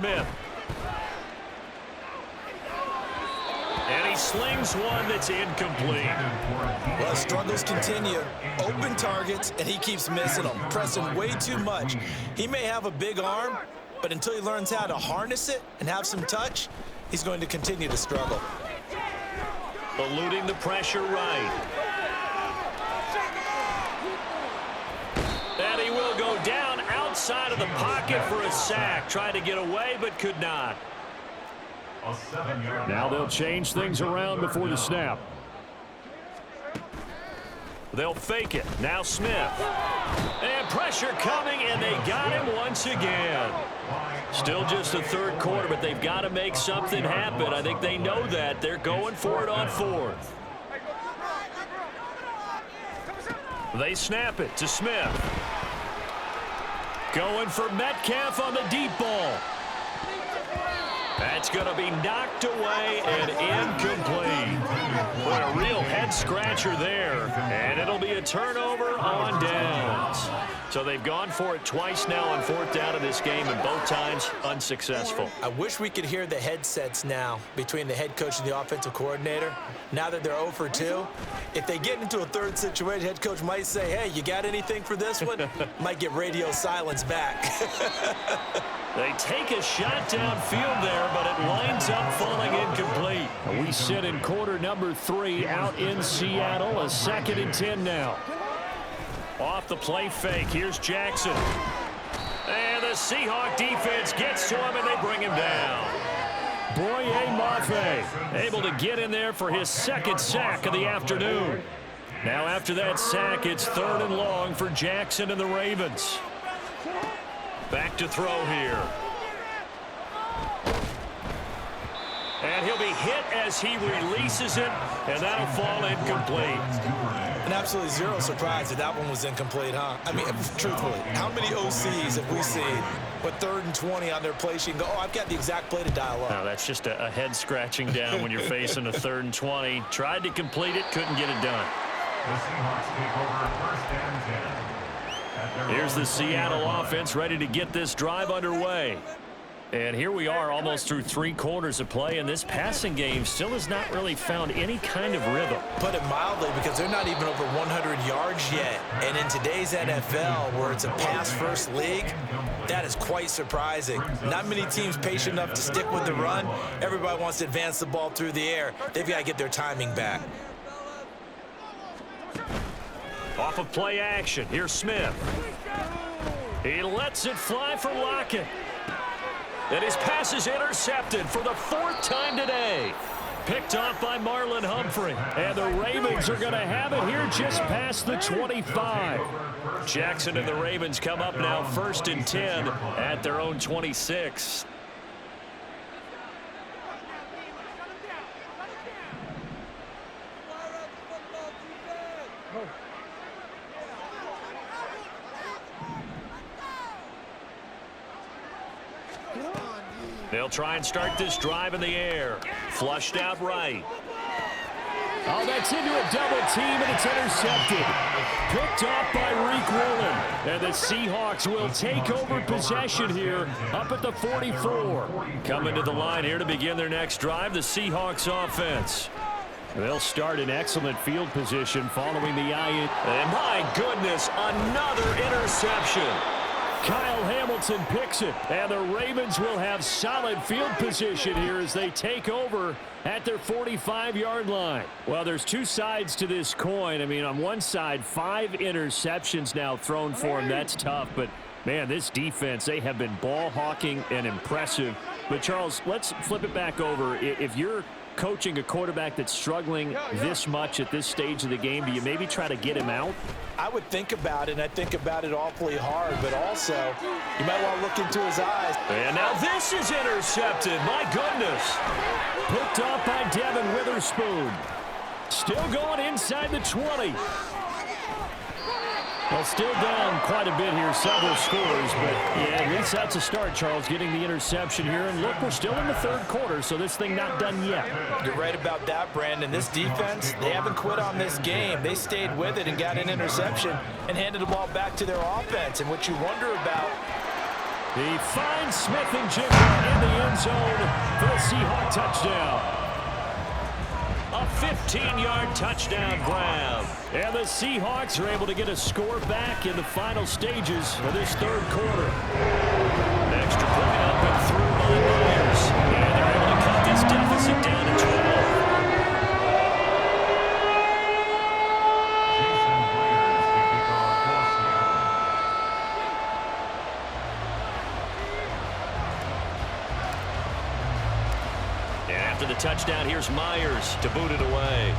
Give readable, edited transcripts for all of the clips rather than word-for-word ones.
Smith. And he slings one that's incomplete. Well, struggles continue. Open targets, and he keeps missing them, pressing way too much. He may have a big arm, but until he learns how to harness it and have some touch, he's going to continue to struggle. Eluding the pressure right. And he will go down outside of the pocket for a sack. Tried to get away, but could not. Now they'll change things around before the snap. They'll fake it. Now Smith. And pressure coming, and they got him once again. Still just the third quarter, but they've got to make something happen. I think they know that. They're going for it on fourth. They snap it to Smith. Going for Metcalf on the deep ball. That's going to be knocked away and incomplete. What a real head-scratcher there. And it'll be a turnover on downs. So they've gone for it twice now on fourth down in this game, and both times unsuccessful. I wish we could hear the headsets now between the head coach and the offensive coordinator. Now that they're 0 for 2, if they get into a third situation, head coach might say, hey, you got anything for this one? Might get radio silence back. They take a shot downfield there, but it lines up falling incomplete. We sit in quarter number 3 out in Seattle. A 2nd and 10 now. Off the play fake, here's Jackson. And the Seahawk defense gets to him, and they bring him down. Boye Mafe able to get in there for his 2nd sack of the afternoon. Now after that sack, it's 3rd and long for Jackson and the Ravens. Back to throw here. And he'll be hit as he releases it, and that'll fall incomplete. And absolutely zero surprise that that one was incomplete, huh? I mean, truthfully, how many OCs have we seen with 3rd and 20 on their play sheet and go, oh, I've got the exact play to dial up? No, that's just a head scratching down when you're facing a 3rd and 20. Tried to complete it, couldn't get it done. The Seahawks take over 1st and 10. Here's the Seattle offense ready to get this drive underway. And here we are almost through 3 quarters of play, and this passing game still has not really found any kind of rhythm. Put it mildly, because they're not even over 100 yards yet. And in today's NFL, where it's a pass-first league, that is quite surprising. Not many teams patient enough to stick with the run. Everybody wants to advance the ball through the air. They've got to get their timing back. Off of play action, here's Smith. He lets it fly for Lockett. And his pass is intercepted for the 4th time today. Picked off by Marlon Humphrey. And the Ravens are going to have it here just past the 25. Jackson and the Ravens come up now 1st and 10 at their own 26. They'll try and start this drive in the air. Flushed out right. Oh, that's into a double team, and it's intercepted. Picked off by Reek Woolen. And the Seahawks will take over possession here up at the 44. Coming to the line here to begin their next drive, the Seahawks offense. They'll start in excellent field position following the eye. And my goodness, another interception. Kyle Hamilton picks it, and the Ravens will have solid field position here as they take over at their 45-yard line. Well, there's 2 sides to this coin. I mean, on one side, 5 interceptions now thrown for him. That's tough, but, man, this defense, they have been ball hawking and impressive. But, Charles, let's flip it back over. If you're coaching a quarterback that's struggling this much at this stage of the game, do you maybe try to get him out? I would think about it, and I think about it awfully hard, but also you might want to look into his eyes. And now this is intercepted. My goodness. Picked off by Devin Witherspoon. Still going inside the 20. Well, still down quite a bit here, several scores, but yeah, at least that's a start, Charles, getting the interception here. And look, we're still in the 3rd quarter, so this thing not done yet. You're right about that, Brandon. This defense, they haven't quit on this game. They stayed with it and got an interception and handed the ball back to their offense. And what you wonder about He finds Smith and Jigba in the end zone for the Seahawks touchdown. A 15-yard touchdown grab. And the Seahawks are able to get a score back in the final stages of this third quarter. An extra point up and through by Myers. And they're able to cut this deficit down to 12. After the touchdown, here's Myers to boot it away.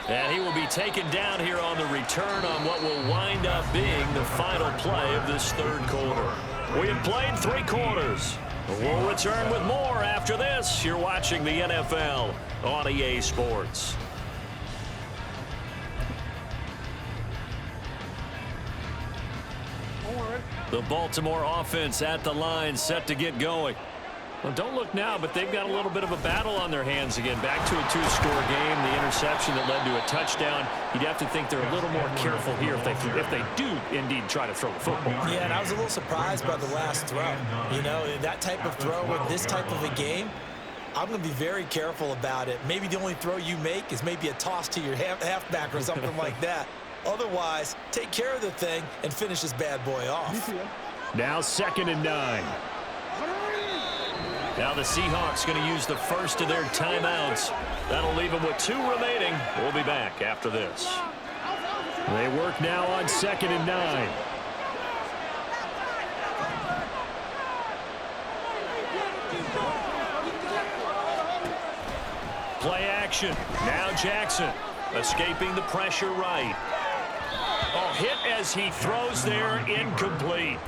And he will be taken down here on the return on what will wind up being the final play of this third quarter. We have played 3 quarters. We'll return with more after this. You're watching the NFL on EA Sports. The Baltimore offense at the line, set to get going. Well, don't look now, but they've got a little bit of a battle on their hands again. Back to a 2-score game, the interception that led to a touchdown. You'd have to think they're a little more careful here if they do indeed try to throw the football. Yeah, and I was a little surprised by the last throw. You know, that type of throw with this type of a game, I'm going to be very careful about it. Maybe the only throw you make is maybe a toss to your halfback or something like that. Otherwise, take care of the thing and finish this bad boy off. Now 2nd and 9. Now the Seahawks going to use the first of their timeouts. That'll leave them with 2 remaining. We'll be back after this. They work now on 2nd and 9. Play action. Now Jackson escaping the pressure right. Oh, hit as he throws there, incomplete.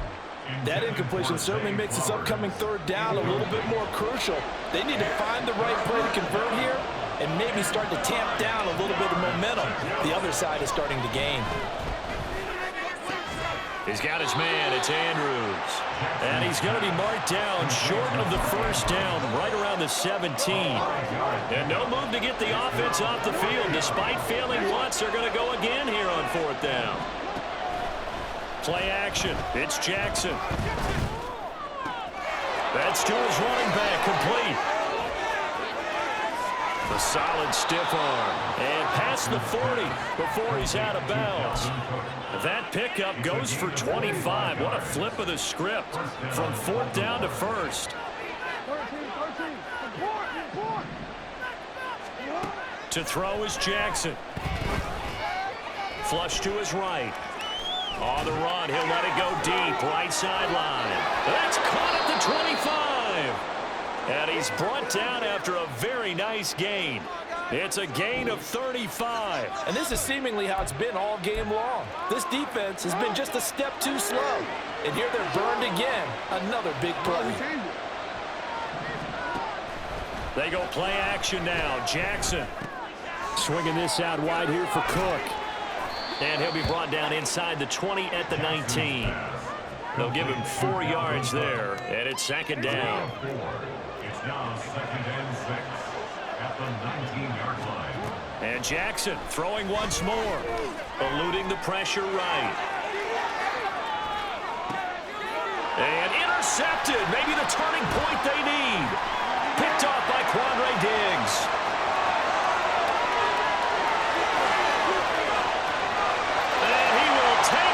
That incompletion certainly makes this upcoming third down a little bit more crucial. They need to find the right play to convert here and maybe start to tamp down a little bit of momentum. The other side is starting to gain. He's got his man. It's Andrews. And he's going to be marked down short of the first down, right around the 17. And no move to get the offense off the field. Despite failing once, they're going to go again here on 4th down. Play action. It's Jackson. That's to his running back, complete. A solid stiff arm. And past the 40 before he's out of bounds. That pickup goes for 25. What a flip of the script from 4th down to 1st. To throw is Jackson. Flush to his right. On the run, he'll let it go deep, right sideline. That's caught at the 25. And he's brought down after a very nice gain. It's a gain of 35. And this is seemingly how it's been all game long. This defense has been just a step too slow. And here they're burned again. Another big play. They go play action now. Jackson swinging this out wide here for Cook. And he'll be brought down inside the 20 at the 19. They'll give him 4 yards there, and it's 2nd down. It's now 2nd and 6 at the 19-yard line. And Jackson throwing once more, eluding the pressure right. And intercepted, maybe the turning point they need. Picked off by Quandre Diggs.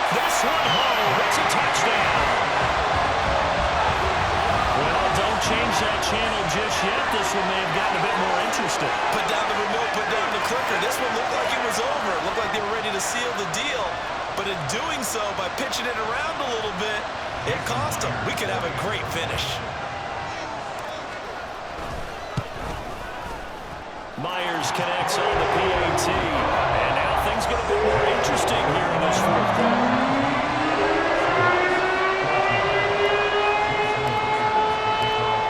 This one home. It's a touchdown. Well, don't change that channel just yet. This one may have gotten a bit more interesting. Put down the remote, put down the clicker. This one looked like it was over. It looked like they were ready to seal the deal. But in doing so, by pitching it around a little bit, it cost them. We could have a great finish. Myers connects on the PAT. And now things get a bit more interesting here in this 4th quarter.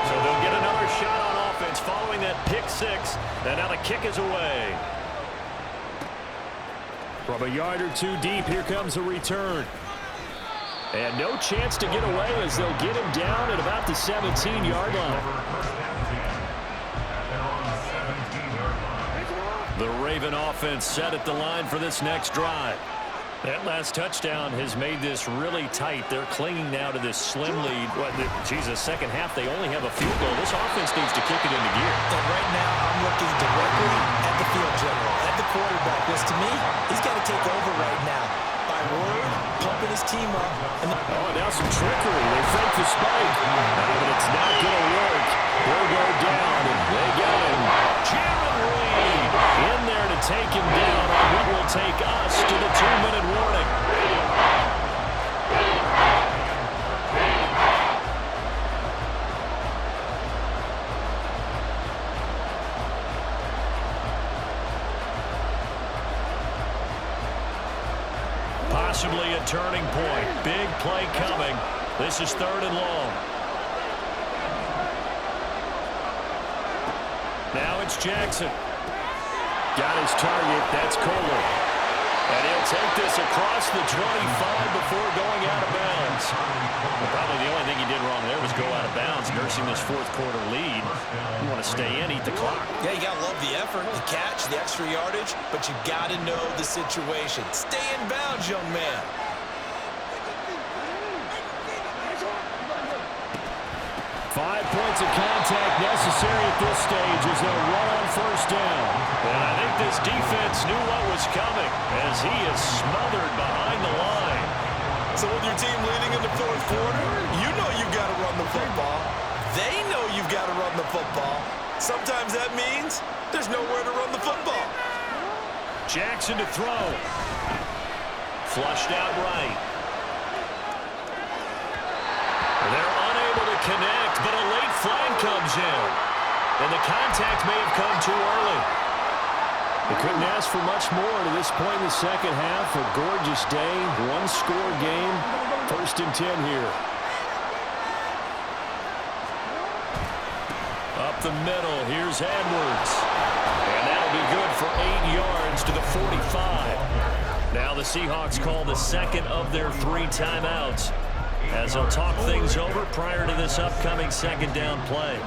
So they'll get another shot on offense following that pick 6. And now the kick is away. From a yard or 2 deep, here comes a return. And no chance to get away as they'll get him down at about the 17-yard line. The Raven offense set at the line for this next drive. That last touchdown has made this really tight. They're clinging now to this slim lead. Second half, they only have a field goal. This offense needs to kick it into gear. And right now, I'm looking directly at the field general, at the quarterback. Because to me, he's got to take over right now. By word, pumping his team up. And now some trickery. They fake the spike. But it's not going to work. He'll go down, and they got him. Jaron Reed in there to take him down on what will take us to the 2-minute warning. Possibly a turning point. Big play coming. This is 3rd and long. Now it's Jackson. Got his target. That's Kohler. And he'll take this across the 25 before going out of bounds. Well, probably the only thing he did wrong there was go out of bounds, nursing this 4th quarter lead. You want to stay in, eat the clock. Yeah, you got to love the effort, the catch, the extra yardage, but you got to know the situation. Stay in bounds, young man. Five points of contact necessary at this stage as they'll run on 1st down. And I think this defense knew what was coming as he is smothered behind the line. So with your team leading in the 4th quarter, you know you've got to run the football. They know you've got to run the football. Sometimes that means there's nowhere to run the football. Jackson to throw. Flushed out right. They're unable to connect, but a late flag comes in. And the contact may have come too early. They couldn't ask for much more to this point in the second half. A gorgeous day, 1-score game. 1st and 10 here. Up the middle, here's Edwards. And that'll be good for 8 yards to the 45. Now the Seahawks call the 2nd of their 3 timeouts as they'll talk things over prior to this upcoming 2nd down play.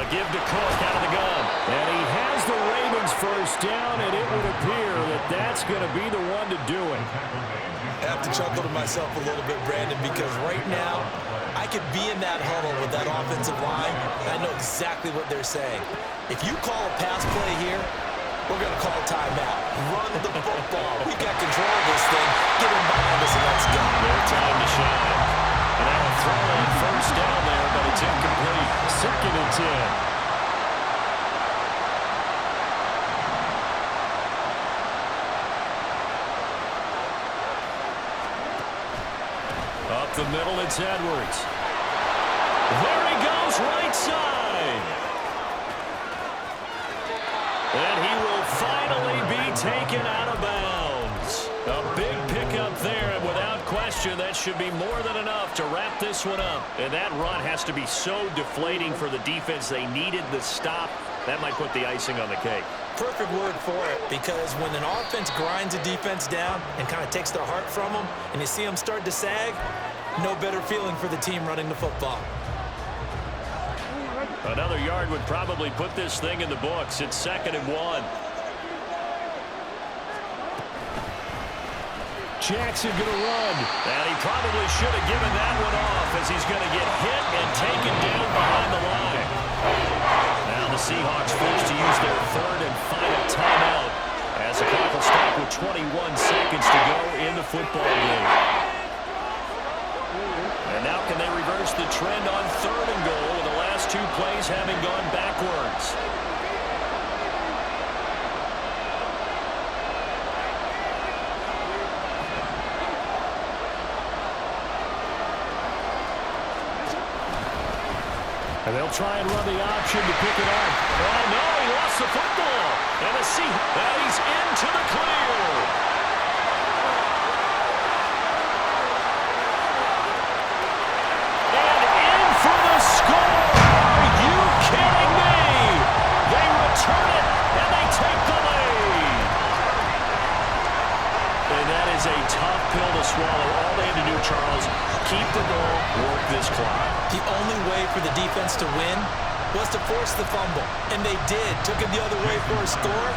Give to Cook out of the gun. And he has the Ravens 1st down, and it would appear that that's going to be the one to do it. I have to chuckle to myself a little bit, Brandon, because right now I could be in that huddle with that offensive line, and I know exactly what they're saying. If you call a pass play here, we're going to call a timeout. Run the football. We got control of this thing. Get him behind us, and let's go. Their time to shine. And now a throw on 1st down there, but it's incomplete. 2nd and 10. Up the middle, it's Edwards. There he goes, right side. And he will finally be taken out of bounds. A big pickup there, and without question, that should be more than enough to wrap this one up. And that run has to be so deflating for the defense. They needed the stop. That might put the icing on the cake. Perfect word for it, because when an offense grinds a defense down and kind of takes their heart from them, and you see them start to sag, no better feeling for the team running the football. Another yard would probably put this thing in the books. It's 2nd and 1. Jackson going to run. And he probably should have given that one off as he's going to get hit and taken down behind the line. Now the Seahawks forced to use their 3rd and final timeout as the clock will stop with 21 seconds to go in the football game. And now can they reverse the trend on 3rd and goal with the last 2 plays having gone backwards? And they'll try and run the option to pick it up. Oh, no, he lost the football. And a he's into the clear. And in for the score. Are you kidding me? They return it, and they take the lead. And that is a tough pill to swallow. All they had to do, Charles, keep the ball, work this clock. The only way for the defense to win was to force the fumble, and they did. Took it the other way for a score.